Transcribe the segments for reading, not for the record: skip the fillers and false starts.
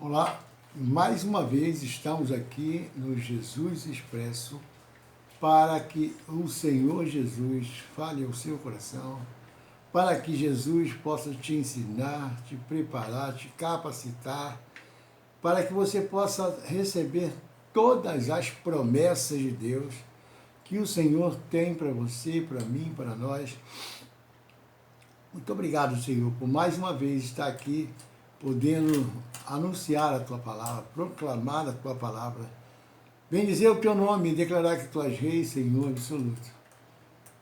Olá, mais uma vez estamos aqui no Jesus Expresso para que o Senhor Jesus fale ao seu coração, para que Jesus possa te ensinar, te preparar, te capacitar, para que você possa receber todas as promessas de Deus que o Senhor tem para você, para mim, para nós. Muito obrigado, Senhor, por mais uma vez estar aqui, podendo anunciar a Tua palavra, proclamar a Tua palavra, bendizer o Teu nome e declarar que Tu és Rei, Senhor absoluto.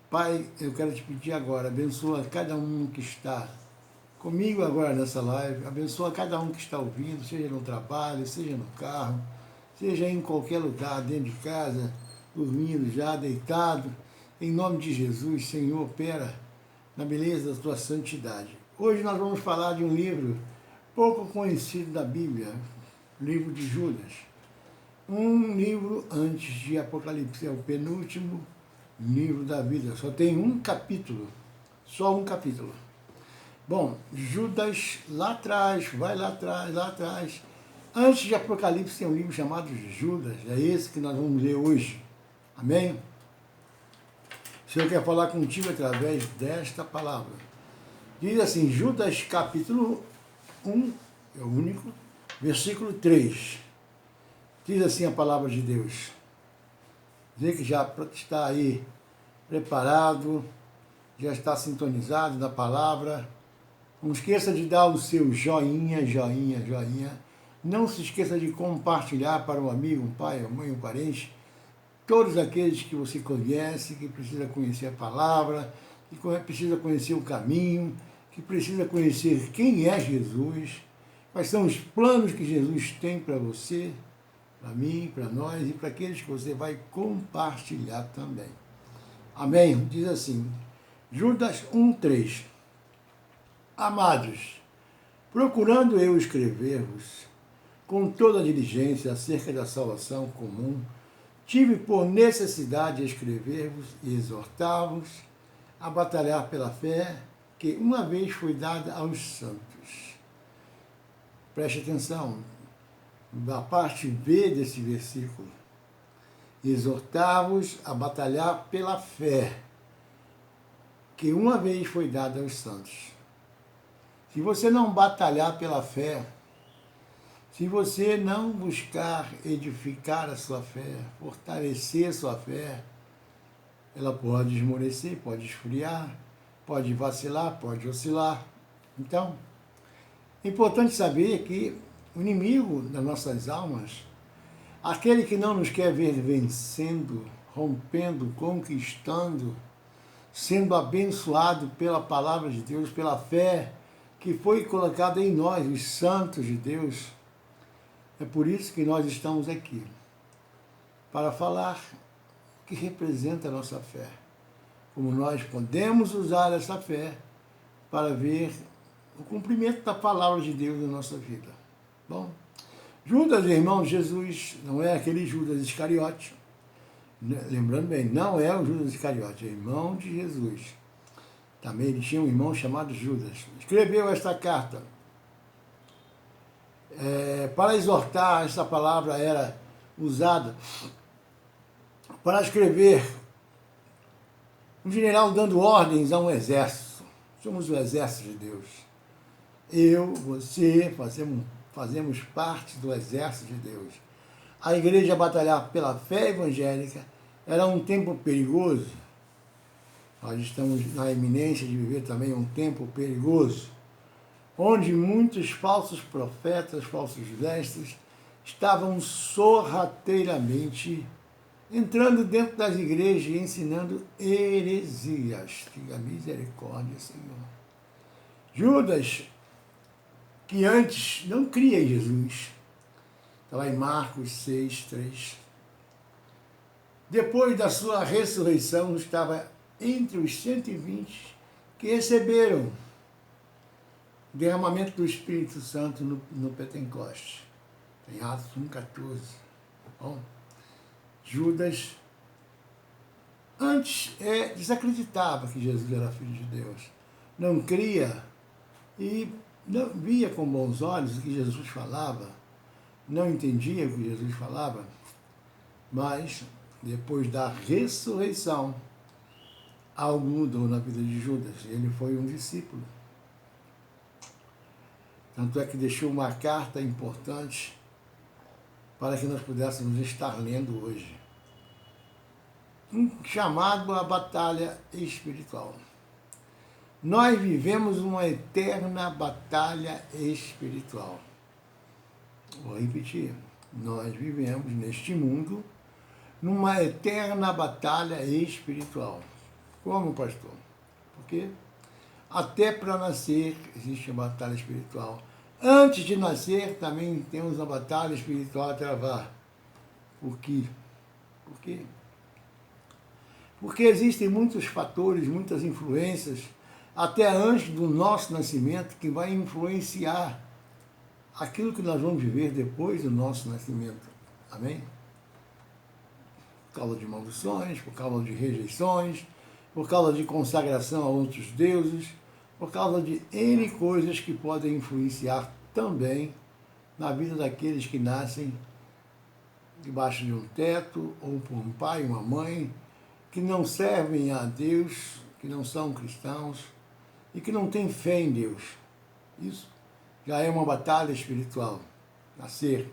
Pai, eu quero te pedir agora, abençoa cada um que está comigo agora nessa live, abençoa cada um que está ouvindo, seja no trabalho, seja no carro, seja em qualquer lugar, dentro de casa, dormindo já, deitado. Em nome de Jesus, Senhor, opera na beleza da Tua santidade. Hoje nós vamos falar de um livro pouco conhecido da Bíblia, o livro de Judas. Um livro antes de Apocalipse, é o penúltimo livro da vida, só tem um capítulo, só um capítulo. Bom, Judas, lá atrás, vai lá atrás, antes de Apocalipse tem um livro chamado Judas, é esse que nós vamos ler hoje, amém? O Senhor quer falar contigo através desta palavra. Diz assim, Judas capítulo 1, é o único, versículo 3. Diz assim a palavra de Deus. Dizer que já está aí preparado, já está sintonizado na palavra. Não esqueça de dar o seu joinha, joinha, joinha. Não se esqueça de compartilhar para um amigo, um pai, uma mãe, um parente, todos aqueles que você conhece, que precisa conhecer a palavra, que precisa conhecer o caminho, que precisa conhecer quem é Jesus, quais são os planos que Jesus tem para você, para mim, para nós e para aqueles que você vai compartilhar também. Amém? Diz assim, Judas 1:3. Amados, procurando eu escrever-vos com toda a diligência acerca da salvação comum, tive por necessidade escrever-vos e exortar-vos a batalhar pela fé que uma vez foi dada aos santos. Preste atenção, da parte B desse versículo. Exortar-vos a batalhar pela fé que uma vez foi dada aos santos. Se você não batalhar pela fé, se você não buscar edificar a sua fé, fortalecer a sua fé, ela pode esmorecer, pode esfriar, pode vacilar, pode oscilar. Então, é importante saber que o inimigo das nossas almas, aquele que não nos quer ver vencendo, rompendo, conquistando, sendo abençoado pela palavra de Deus, pela fé que foi colocada em nós, os santos de Deus, é por isso que nós estamos aqui, para falar o que representa a nossa fé, como nós podemos usar essa fé para ver o cumprimento da palavra de Deus na nossa vida. Bom, Judas, irmão de Jesus, não é aquele Judas Iscariote, lembrando bem, não é o Judas Iscariote, é irmão de Jesus. Também ele tinha um irmão chamado Judas. Escreveu esta carta. Para exortar, essa palavra era usada para escrever um general dando ordens a um exército. Somos o exército de Deus. Eu, você, fazemos parte do exército de Deus. A igreja batalhar pela fé evangélica era um tempo perigoso. Nós estamos na iminência de viver também um tempo perigoso, onde muitos falsos profetas, falsos mestres, estavam sorrateiramente entrando dentro das igrejas e ensinando heresias. Diga misericórdia, Senhor. Judas, que antes não cria em Jesus, está lá em Marcos 6:3. Depois da sua ressurreição, estava entre os 120 que receberam o derramamento do Espírito Santo no Pentecoste. Em Atos 1:14. Bom, Judas antes desacreditava que Jesus era filho de Deus. Não cria e não via com bons olhos o que Jesus falava, não entendia o que Jesus falava, mas depois da ressurreição, algo mudou na vida de Judas. Ele foi um discípulo. Tanto é que deixou uma carta importante para que nós pudéssemos estar lendo hoje. Um chamado à batalha espiritual. Nós vivemos uma eterna batalha espiritual. Vou repetir. Nós vivemos neste mundo numa eterna batalha espiritual. Como, pastor? Porque até para nascer existe uma batalha espiritual. Antes de nascer também temos uma batalha espiritual a travar. Por quê? Por quê? Porque existem muitos fatores, muitas influências, até antes do nosso nascimento, que vai influenciar aquilo que nós vamos viver depois do nosso nascimento. Amém? Por causa de maldições, por causa de rejeições, por causa de consagração a outros deuses, por causa de N coisas que podem influenciar também na vida daqueles que nascem debaixo de um teto, ou por um pai e uma mãe, que não servem a Deus, que não são cristãos e que não têm fé em Deus. Isso já é uma batalha espiritual, nascer.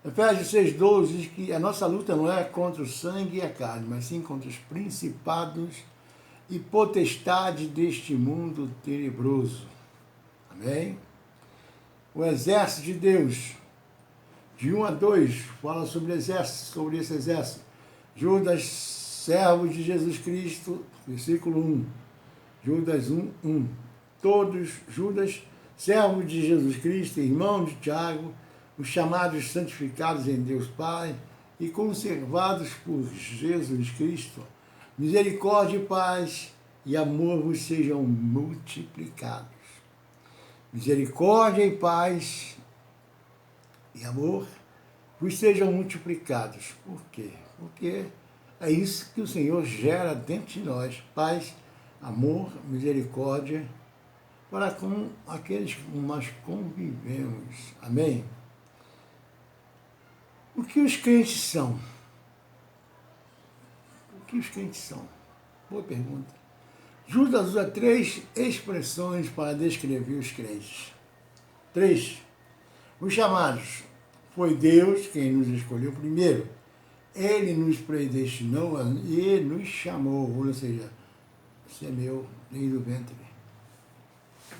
Efésios 6,12 diz que a nossa luta não é contra o sangue e a carne, mas sim contra os principados e potestades deste mundo tenebroso. Amém? O exército de Deus, de 1 a 2, fala sobre exército, sobre esse exército. Judas, servo de Jesus Cristo, versículo 1. Judas 1. Todos, Judas, servo de Jesus Cristo, irmão de Tiago, os chamados santificados em Deus Pai e conservados por Jesus Cristo, misericórdia e paz e amor vos sejam multiplicados. Misericórdia e paz e amor vos sejam multiplicados. Por quê? Porque é isso que o Senhor gera dentro de nós. Paz, amor, misericórdia, para com aqueles que nós convivemos. Amém? O que os crentes são? O que os crentes são? Boa pergunta. Judas usa 3 expressões para descrever os crentes. 3. Os chamados. Foi Deus quem nos escolheu primeiro. Ele nos predestinou e nos chamou. Ou seja, você é meu desde o ventre.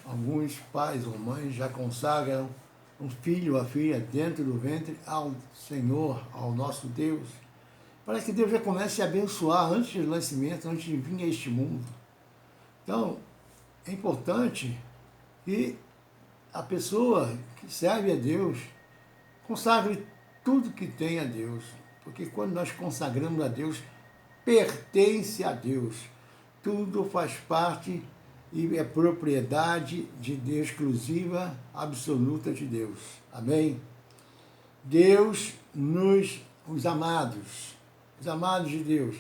Alguns pais ou mães já consagram um filho ou a filha dentro do ventre ao Senhor, ao nosso Deus, para que Deus já comece a abençoar antes do nascimento, antes de vir a este mundo. Então, é importante que a pessoa que serve a Deus consagre tudo que tem a Deus, porque quando nós consagramos a Deus, pertence a Deus. Tudo faz parte e é propriedade de Deus, exclusiva, absoluta de Deus. Amém? Deus os amados de Deus.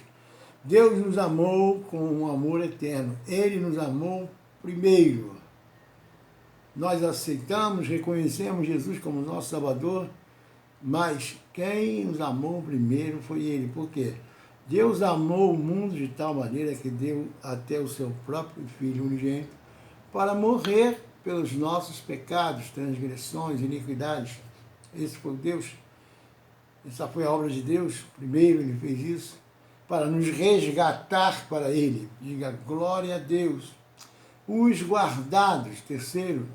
Deus nos amou com um amor eterno. Ele nos amou primeiro. Nós aceitamos, reconhecemos Jesus como nosso Salvador, mas quem nos amou primeiro foi Ele. Por quê? Deus amou o mundo de tal maneira que deu até o seu próprio Filho unigênito para morrer pelos nossos pecados, transgressões, iniquidades. Esse foi Deus. Essa foi a obra de Deus. Primeiro Ele fez isso para nos resgatar para Ele. Diga glória a Deus. Os guardados. Terceiro,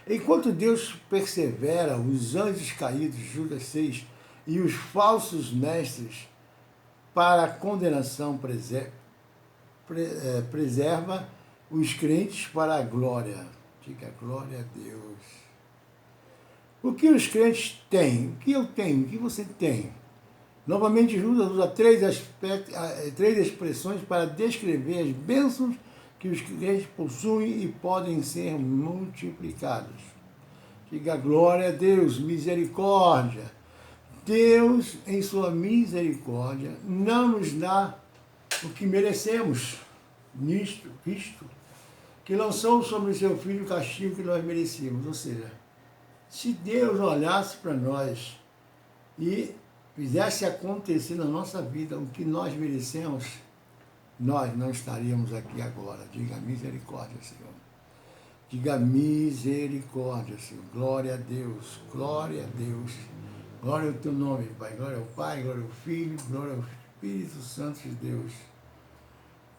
enquanto Deus persevera os anjos caídos, Judas 6, e os falsos mestres para a condenação, preserva os crentes para a glória. Diga glória a Deus. O que os crentes têm? O que eu tenho? O que você tem? Novamente, Judas usa 3 expressões para descrever as bênçãos que os crentes possuem e podem ser multiplicados. Diga glória a Deus, misericórdia. Deus, em sua misericórdia, não nos dá o que merecemos, visto que lançou sobre o seu Filho o castigo que nós merecíamos. Ou seja, Se Deus olhasse para nós e fizesse acontecer na nossa vida o que nós merecemos, nós não estaríamos aqui agora. Diga misericórdia, Senhor. Diga misericórdia, Senhor. Glória a Deus, glória a Deus. Glória ao teu nome, Pai. Glória ao Pai, glória ao Filho, glória ao Espírito Santo de Deus.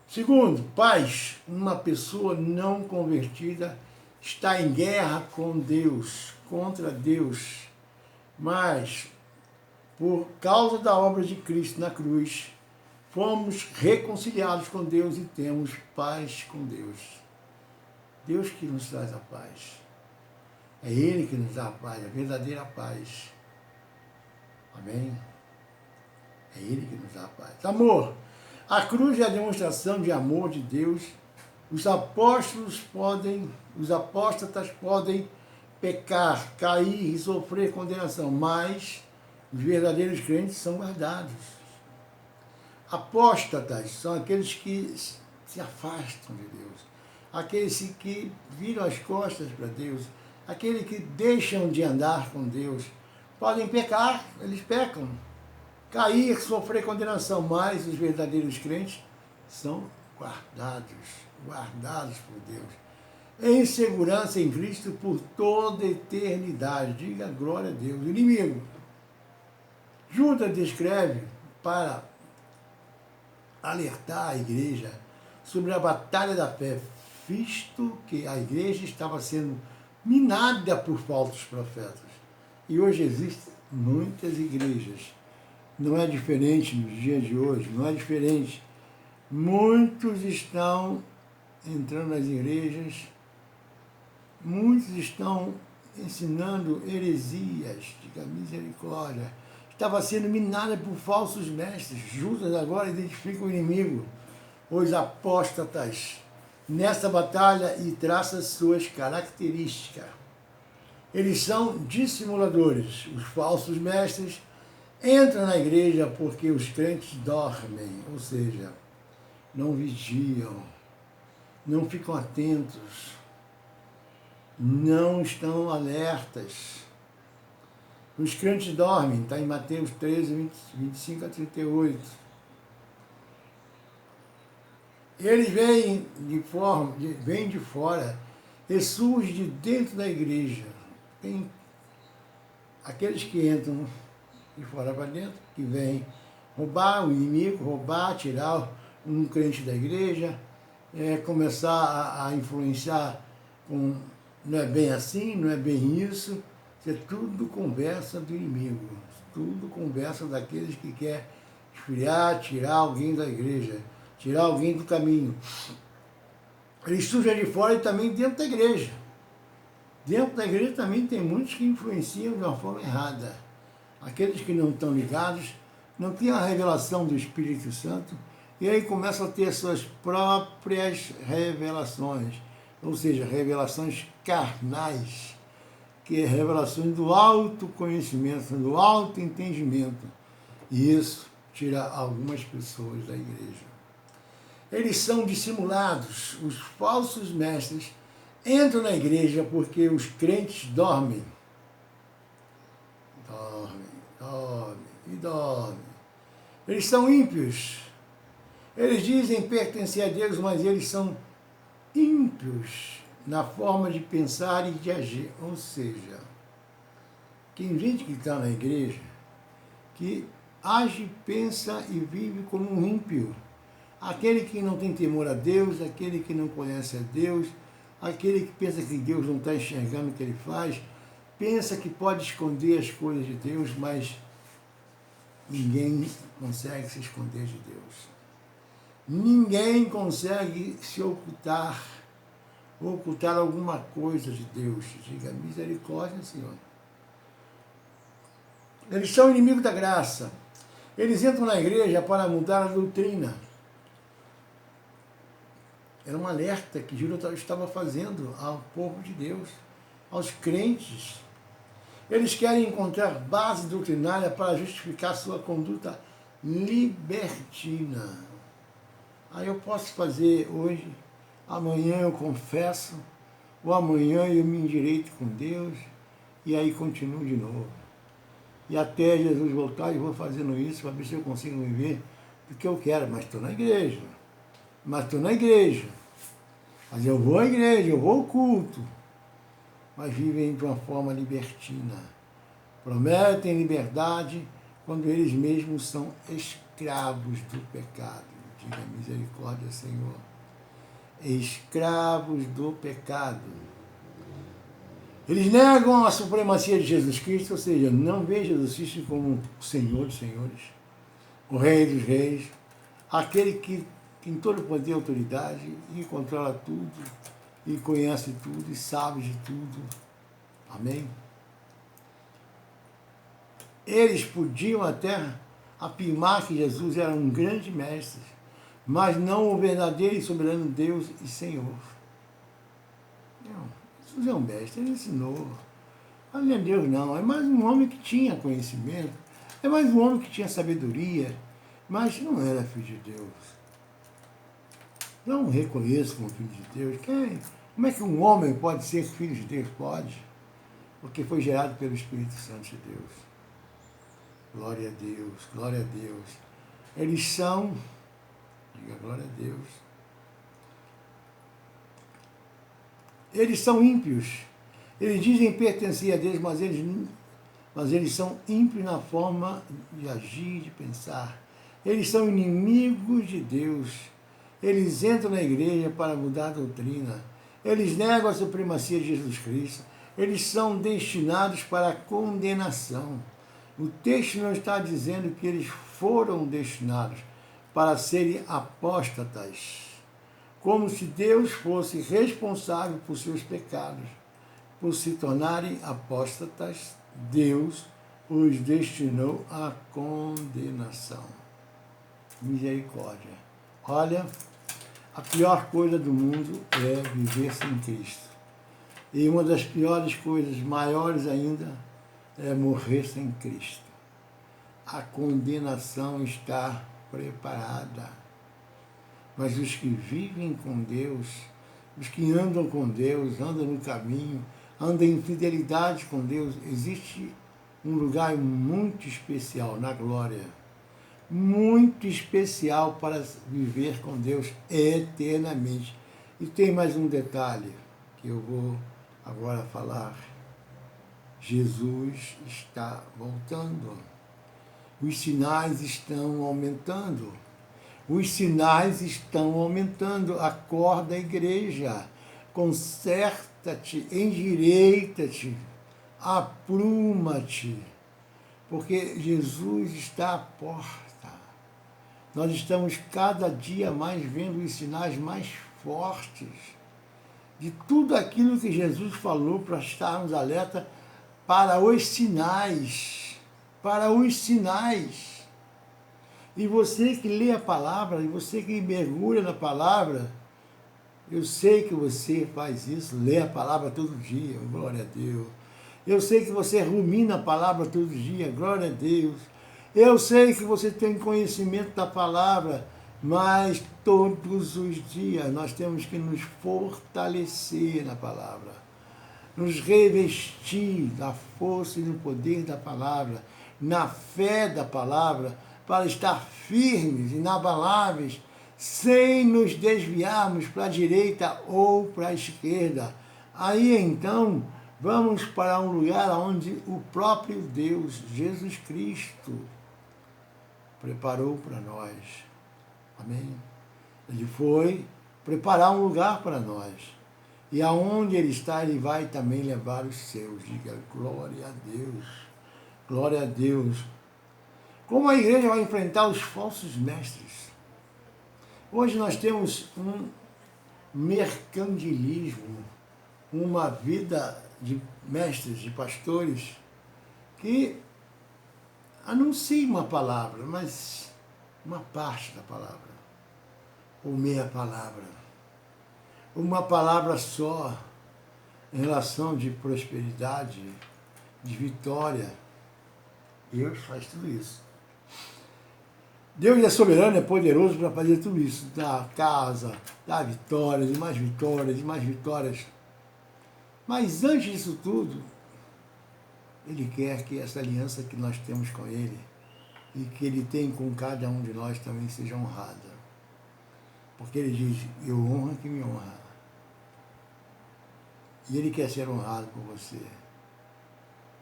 Segundo, paz. Uma pessoa não convertida está em guerra com Deus, contra Deus. Mas, por causa da obra de Cristo na cruz, fomos reconciliados com Deus e temos paz com Deus. Deus que nos traz a paz. É Ele que nos dá a paz, a verdadeira paz. Amém? É Ele que nos dá a paz. Amor. A cruz é a demonstração de amor de Deus. Os apóstatas podem pecar, cair e sofrer condenação, mas os verdadeiros crentes são guardados. Apóstatas são aqueles que se afastam de Deus, aqueles que viram as costas para Deus, aqueles que deixam de andar com Deus. Podem pecar, eles pecam, cair, sofrer condenação, mas os verdadeiros crentes são guardados por Deus, em segurança em Cristo por toda a eternidade. Diga glória a Deus. O inimigo. Judas descreve para alertar a igreja sobre a batalha da fé, visto que a igreja estava sendo minada por falsos profetas. E hoje existem muitas igrejas. Não é diferente nos dias de hoje, não é diferente. Muitos estão entrando nas igrejas, muitos estão ensinando heresias, diga misericórdia. Estava sendo minada por falsos mestres. Judas agora identifica o inimigo, os apóstatas, nessa batalha e traça suas características. Eles são dissimuladores. Os falsos mestres entram na igreja porque os crentes dormem, ou seja, não vigiam, não ficam atentos, não estão alertas. Os crentes dormem, está em Mateus 13, 25 a 38. Eles vêm de fora e surgem de dentro da igreja. Tem aqueles que entram de fora para dentro, que vêm roubar o inimigo, tirar um crente da igreja, começar a influenciar com não é bem assim, não é bem isso. Isso é tudo conversa do inimigo, tudo conversa daqueles que quer esfriar, tirar alguém da igreja, tirar alguém do caminho. Eles surgem de fora e também dentro da igreja. Dentro da igreja também tem muitos que influenciam de uma forma errada. Aqueles que não estão ligados, não têm a revelação do Espírito Santo, e aí começam a ter suas próprias revelações, ou seja, revelações carnais, que é revelações do autoconhecimento, do autoentendimento. E isso tira algumas pessoas da igreja. Eles são dissimulados. Os falsos mestres entram na igreja porque os crentes dormem. Dormem. Eles são ímpios. Eles dizem pertencer a Deus, mas eles são ímpios na forma de pensar e de agir. Ou seja, tem gente que está na igreja que age, pensa e vive como um ímpio. Aquele que não tem temor a Deus, aquele que não conhece a Deus, aquele que pensa que Deus não está enxergando o que ele faz, pensa que pode esconder as coisas de Deus, mas ninguém consegue se esconder de Deus. Ninguém consegue se ocultar alguma coisa de Deus. Diga misericórdia, Senhor. Eles são inimigos da graça. Eles entram na igreja para mudar a doutrina. Era um alerta que Judas estava fazendo ao povo de Deus, aos crentes. Eles querem encontrar base doutrinária para justificar sua conduta libertina. Aí eu posso fazer hoje, amanhã eu confesso, ou amanhã eu me endireito com Deus, e aí continuo de novo. E até Jesus voltar, eu vou fazendo isso para ver se eu consigo viver do que eu quero. Mas estou na igreja. Mas eu vou à igreja, eu vou ao culto. Mas vivem de uma forma libertina. Prometem liberdade quando eles mesmos são escravos do pecado. Diga misericórdia, Senhor. Escravos do pecado. Eles negam a supremacia de Jesus Cristo, ou seja, não veem Jesus Cristo como o Senhor dos senhores, o Rei dos reis, aquele que tem todo o poder e autoridade e controla tudo, e conhece tudo, e sabe de tudo. Amém? Eles podiam até afirmar que Jesus era um grande mestre, mas não o verdadeiro e soberano Deus e Senhor. Não, Jesus é um mestre, ele ensinou. Mas não é Deus não, é mais um homem que tinha conhecimento, é mais um homem que tinha sabedoria, mas não era filho de Deus. Não reconheço como filho de Deus. Como é que um homem pode ser filho de Deus? Pode, porque foi gerado pelo Espírito Santo de Deus. Glória a Deus, glória a Deus. Eles são, diga glória a Deus, eles são ímpios. Eles dizem pertencer a Deus, mas eles são ímpios na forma de agir, de pensar. Eles são inimigos de Deus. Eles entram na igreja para mudar a doutrina. Eles negam a supremacia de Jesus Cristo. Eles são destinados para a condenação. O texto não está dizendo que eles foram destinados para serem apóstatas, como se Deus fosse responsável por seus pecados. Por se tornarem apóstatas, Deus os destinou à condenação. Misericórdia. Olha, a pior coisa do mundo é viver sem Cristo. E uma das piores coisas, maiores ainda, é morrer sem Cristo. A condenação está preparada. Mas os que vivem com Deus, os que andam com Deus, andam no caminho, andam em fidelidade com Deus, existe um lugar muito especial na glória, muito especial para viver com Deus eternamente. E tem mais um detalhe que eu vou agora falar. Jesus está voltando. Os sinais estão aumentando. Os sinais estão aumentando. Acorda, igreja. Conserta-te, endireita-te, apruma-te, porque Jesus está à porta. Nós estamos cada dia mais vendo os sinais mais fortes de tudo aquilo que Jesus falou para estarmos alerta para os sinais. Para os sinais. E você que lê a palavra, e você que mergulha na palavra, eu sei que você faz isso, lê a palavra todo dia, glória a Deus. Eu sei que você rumina a palavra todo dia, glória a Deus. Eu sei que você tem conhecimento da palavra, mas todos os dias nós temos que nos fortalecer na palavra, nos revestir da força e do poder da palavra, na fé da palavra, para estar firmes, inabaláveis, sem nos desviarmos para a direita ou para a esquerda. Aí então vamos para um lugar onde o próprio Deus, Jesus Cristo, preparou para nós. Amém? Ele foi preparar um lugar para nós. E aonde Ele está, Ele vai também levar os seus. Diga glória a Deus. Glória a Deus. Como a igreja vai enfrentar os falsos mestres? Hoje nós temos um mercantilismo, uma vida de mestres, de pastores, que anunciam uma palavra, mas uma parte da palavra, ou meia palavra, uma palavra só em relação de prosperidade, de vitória. Deus faz tudo isso. Deus é soberano, é poderoso para fazer tudo isso, dar casa, dar vitórias, e mais vitórias, e mais vitórias. Mas antes disso tudo, Ele quer que essa aliança que nós temos com Ele e que Ele tem com cada um de nós também seja honrada. Porque Ele diz, eu honro quem me honra. E Ele quer ser honrado por você.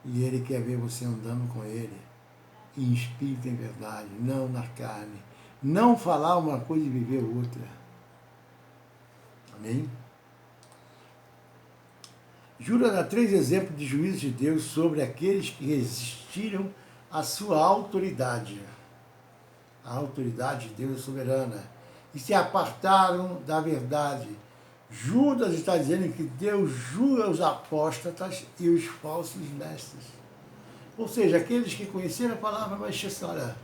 E Ele quer ver você andando com Ele em espírito e em verdade, não na carne. Não falar uma coisa e viver outra. Amém? Judas dá 3 exemplos de juízos de Deus sobre aqueles que resistiram à sua autoridade. A autoridade de Deus é soberana. E se apartaram da verdade. Judas está dizendo que Deus julga os apóstatas e os falsos mestres. Ou seja, aqueles que conheceram a palavra, mas disseram, olha,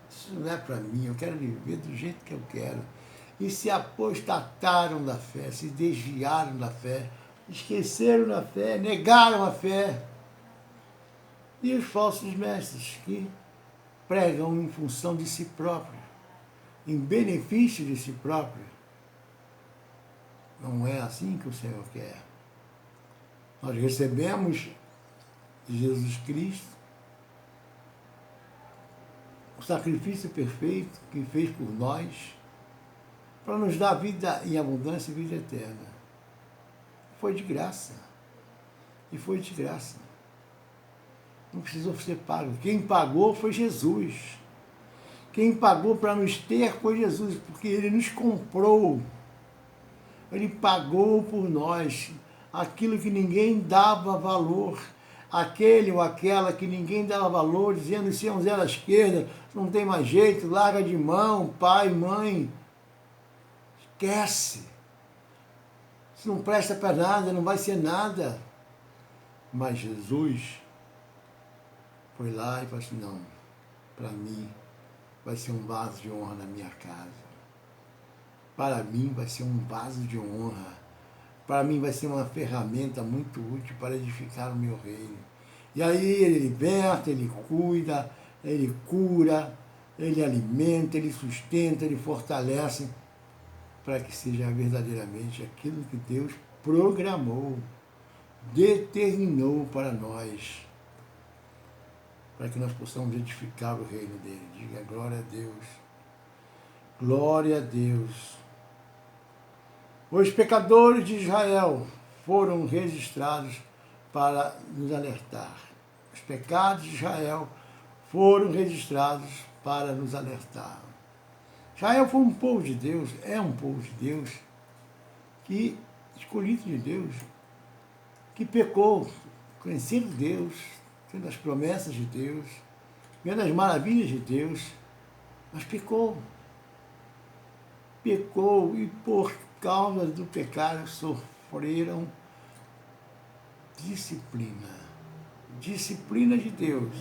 isso não é para mim, eu quero viver do jeito que eu quero. E se apostataram da fé, se desviaram da fé, esqueceram da fé, negaram a fé. E os falsos mestres que pregam em função de si próprio, em benefício de si próprio. Não é assim que o Senhor quer. Nós recebemos de Jesus Cristo o sacrifício perfeito que fez por nós para nos dar vida em abundância e vida eterna. Foi de graça. E foi de graça. Não precisou ser pago. Quem pagou foi Jesus. Quem pagou para nos ter foi Jesus, porque Ele nos comprou. Ele pagou por nós aquilo que ninguém dava valor. Aquele ou aquela que ninguém dava valor, dizendo, isso é um zero à esquerda, não tem mais jeito, larga de mão, pai, mãe. Esquece. Isso não presta para nada, não vai ser nada. Mas Jesus foi lá e falou assim, não, para mim vai ser um vaso de honra na minha casa. Para mim vai ser um vaso de honra. Para mim vai ser uma ferramenta muito útil para edificar o meu reino. E aí Ele liberta, Ele cuida, Ele cura, Ele alimenta, Ele sustenta, Ele fortalece, para que seja verdadeiramente aquilo que Deus programou, determinou para nós, para que nós possamos edificar o reino dele. Diga glória a Deus. Glória a Deus. Os pecadores de Israel foram registrados para nos alertar. Os pecados de Israel foram registrados para nos alertar. Israel foi um povo de Deus, é um povo de Deus, que, escolhido de Deus, que pecou, conhecendo Deus, tendo as promessas de Deus, vendo as maravilhas de Deus, mas pecou. Pecou e por causa do pecado sofreram disciplina. Disciplina de Deus.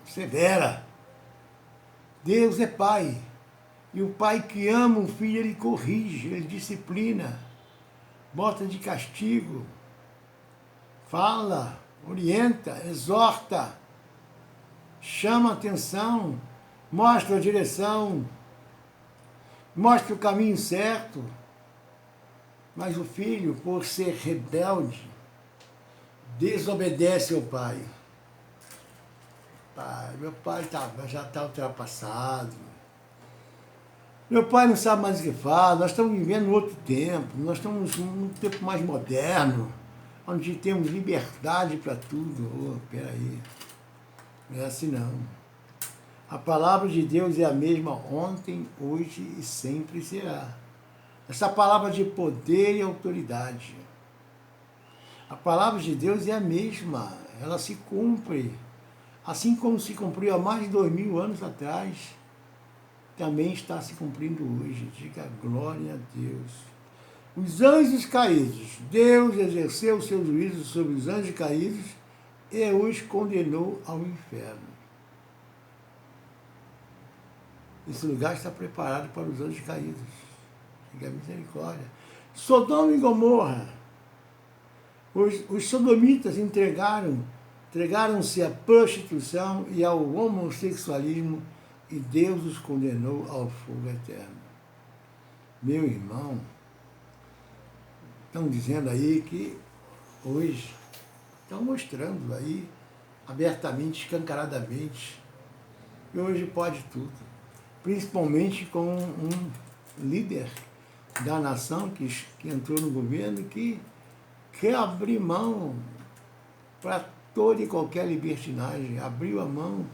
Severa. Deus é Pai. E o pai que ama o filho, ele corrige, ele disciplina. Bota de castigo. Fala, orienta, exorta. Chama a atenção. Mostra a direção. Mostra o caminho certo. Mas o filho, por ser rebelde, desobedece ao pai. Meu pai já está ultrapassado. Meu pai não sabe mais o que faz. Nós estamos vivendo outro tempo. Nós estamos num tempo mais moderno, onde temos liberdade para tudo. Peraí, não é assim não. A palavra de Deus é a mesma ontem, hoje e sempre será. Essa palavra de poder e autoridade. A palavra de Deus é a mesma, ela se cumpre. Assim como se cumpriu há mais de 2000 anos atrás, também está se cumprindo hoje. Diga glória a Deus. Os anjos caídos, Deus exerceu o seu juízo sobre os anjos caídos e os condenou ao inferno. Esse lugar está preparado para os anjos caídos. Diga misericórdia. Sodoma e Gomorra. Os sodomitas entregaram-se à prostituição e ao homossexualismo e Deus os condenou ao fogo eterno. Meu irmão, estão dizendo aí que hoje estão mostrando aí, abertamente, escancaradamente, que hoje pode tudo. Principalmente com um líder da nação que entrou no governo, que quer abrir mão para toda e qualquer libertinagem, abriu a mão,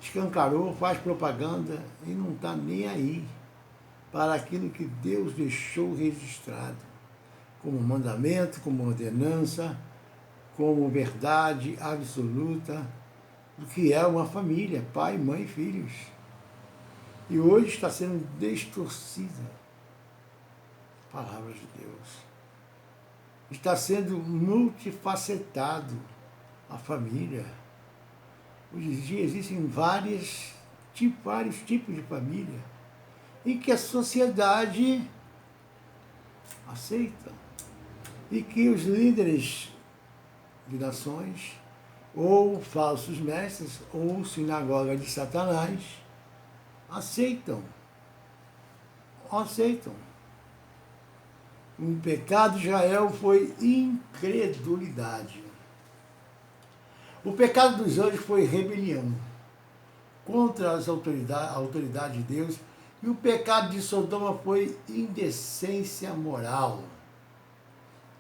escancarou, faz propaganda e não está nem aí para aquilo que Deus deixou registrado, como mandamento, como ordenança, como verdade absoluta, do que é uma família, pai, mãe e filhos. E hoje está sendo distorcida a palavra de Deus. Está sendo multifacetado a família. Hoje em dia existem vários tipos de família em que a sociedade aceita e que os líderes de nações, ou falsos mestres, ou sinagoga de Satanás, aceitam. O pecado de Israel foi incredulidade. O pecado dos anjos foi rebelião contra a autoridade de Deus. E o pecado de Sodoma foi indecência moral.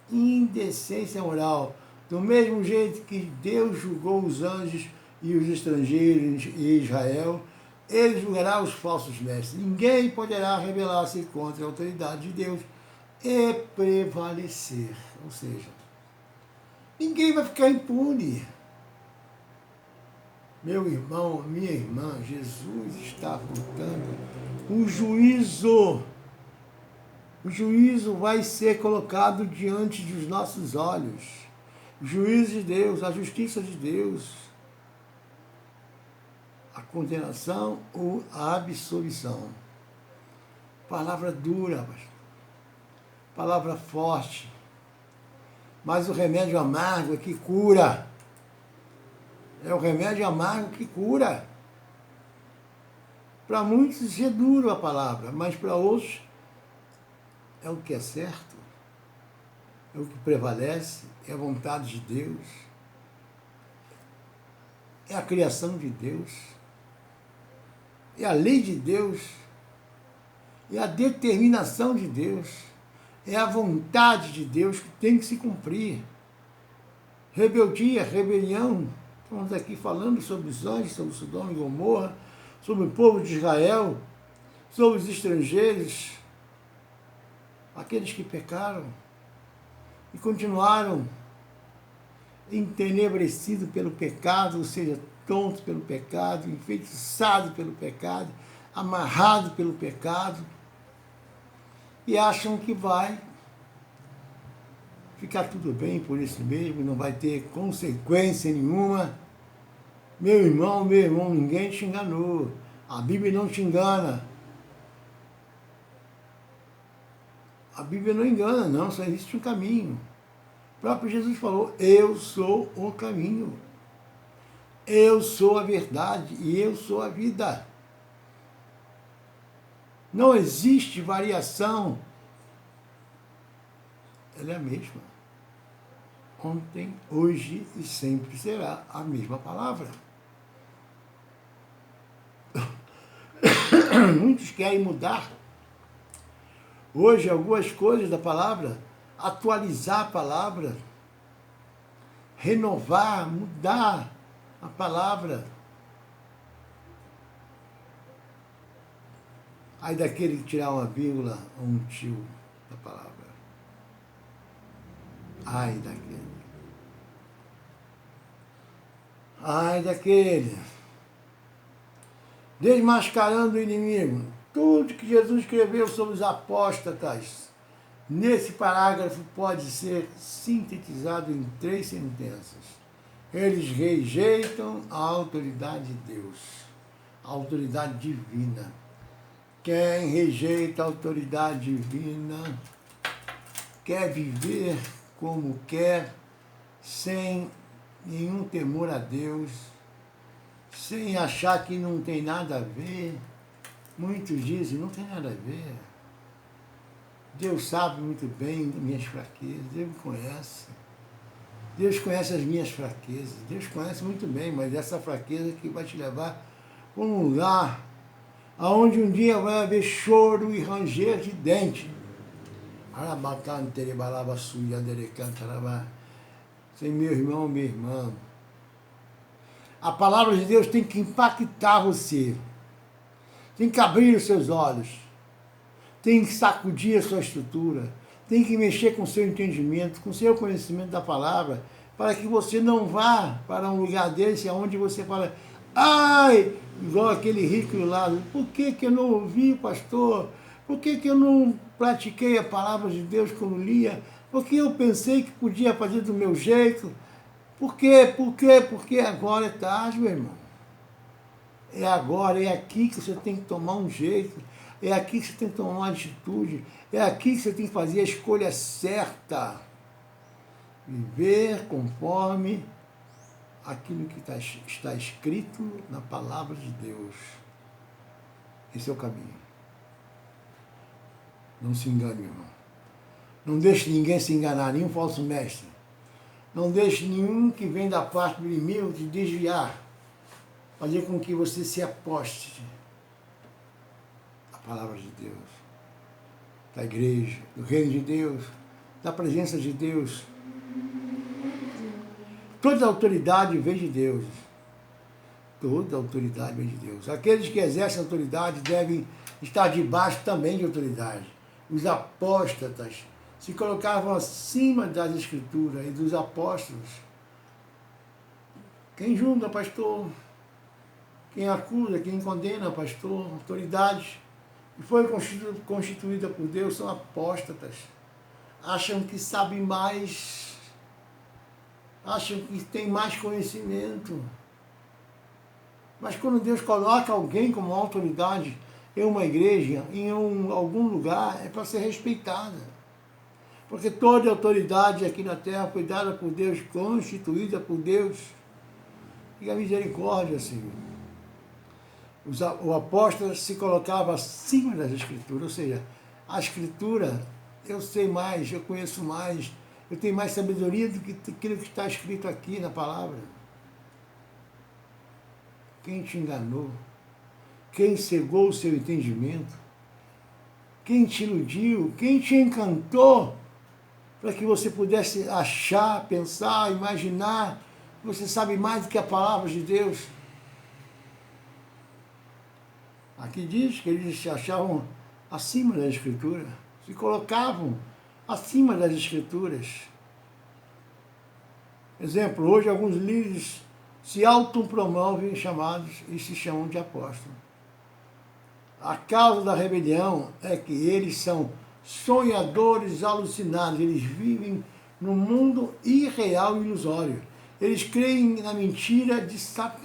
Indecência moral. Do mesmo jeito que Deus julgou os anjos e os estrangeiros e Israel, ele julgará os falsos mestres. Ninguém poderá rebelar-se contra a autoridade de Deus e prevalecer. Ou seja, ninguém vai ficar impune. Meu irmão, minha irmã, Jesus está voltando. O juízo vai ser colocado diante dos nossos olhos. O juízo de Deus, a justiça de Deus, a condenação ou a absolvição. Palavra dura, palavra forte, mas o remédio amargo é que cura. É o remédio amargo que cura. Para muitos é duro a palavra, mas para outros é o que é certo, é o que prevalece, é a vontade de Deus, é a criação de Deus, é a lei de Deus, é a determinação de Deus, é a vontade de Deus que tem que se cumprir. Rebeldia, rebelião, estamos aqui falando sobre os anjos, sobre Sodoma e Gomorra, sobre o povo de Israel, sobre os estrangeiros, aqueles que pecaram e continuaram entenebrecidos pelo pecado, ou seja, tontos pelo pecado, enfeitiçados pelo pecado, amarrados pelo pecado, e acham que vai ficar tudo bem por isso mesmo, não vai ter consequência nenhuma. Meu irmão, ninguém te enganou. A Bíblia não te engana. A Bíblia não engana, não, só existe um caminho. O próprio Jesus falou, eu sou o caminho. Eu sou a verdade e eu sou a vida. Não existe variação. Ela é a mesma. Ontem, hoje e sempre será a mesma palavra. Muitos querem mudar hoje algumas coisas da palavra, atualizar a palavra, renovar, mudar a palavra. Aí daquele que tirar uma vírgula ou um tio da palavra. Ai daquele. Ai daquele. Desmascarando o inimigo. Tudo que Jesus escreveu sobre os apóstatas, nesse parágrafo pode ser sintetizado em 3 sentenças. Eles rejeitam a autoridade de Deus, a autoridade divina. Quem rejeita a autoridade divina quer viver como quer, sem nenhum temor a Deus, sem achar que não tem nada a ver. Muitos dizem, não tem nada a ver. Deus sabe muito bem das minhas fraquezas, Deus me conhece. Deus conhece as minhas fraquezas. Deus conhece muito bem, mas essa fraqueza que vai te levar para um lugar onde um dia vai haver choro e ranger de dente. Sem meu irmão, minha irmã. A palavra de Deus tem que impactar você. Tem que abrir os seus olhos. Tem que sacudir a sua estrutura. Tem que mexer com o seu entendimento, com o seu conhecimento da palavra, para que você não vá para um lugar desse onde você fala, ai, igual aquele rico lá, por que eu não ouvi, pastor? Por que eu não pratiquei a palavra de Deus quando lia? Porque eu pensei que podia fazer do meu jeito. Por quê? Porque agora é tarde, meu irmão. É agora, é aqui que você tem que tomar um jeito. É aqui que você tem que tomar uma atitude. É aqui que você tem que fazer a escolha certa. Viver conforme aquilo que está escrito na palavra de Deus. Esse é o caminho. Não se engane, irmão. Não deixe ninguém se enganar, nenhum falso mestre. Não deixe nenhum que vem da parte do inimigo te desviar. Fazer com que você se aposte da palavra de Deus, da igreja, do reino de Deus, da presença de Deus. Toda autoridade vem de Deus. Toda autoridade vem de Deus. Aqueles que exercem autoridade devem estar debaixo também de autoridade. Os apóstatas se colocavam acima das Escrituras e dos apóstolos. Quem julga, pastor? Quem acusa, quem condena, pastor? Autoridade que foi constituída por Deus são apóstatas. Acham que sabem mais, acham que têm mais conhecimento. Mas quando Deus coloca alguém como autoridade em uma igreja, em algum lugar, é para ser respeitada. Porque toda autoridade aqui na terra foi dada por Deus, constituída por Deus. E a misericórdia, Senhor. O apóstolo se colocava acima das Escrituras, ou seja, a Escritura, eu sei mais, eu conheço mais, eu tenho mais sabedoria do que aquilo que está escrito aqui na palavra. Quem te enganou? Quem cegou o seu entendimento? Quem te iludiu? Quem te encantou para que você pudesse achar, pensar, imaginar que você sabe mais do que a palavra de Deus? Aqui diz que eles se achavam acima da Escritura, se colocavam acima das Escrituras. Exemplo, hoje alguns líderes se autopromovem chamados e se chamam de apóstolos. A causa da rebelião é que eles são sonhadores alucinados, eles vivem num mundo irreal e ilusório. Eles creem na mentira de Satanás.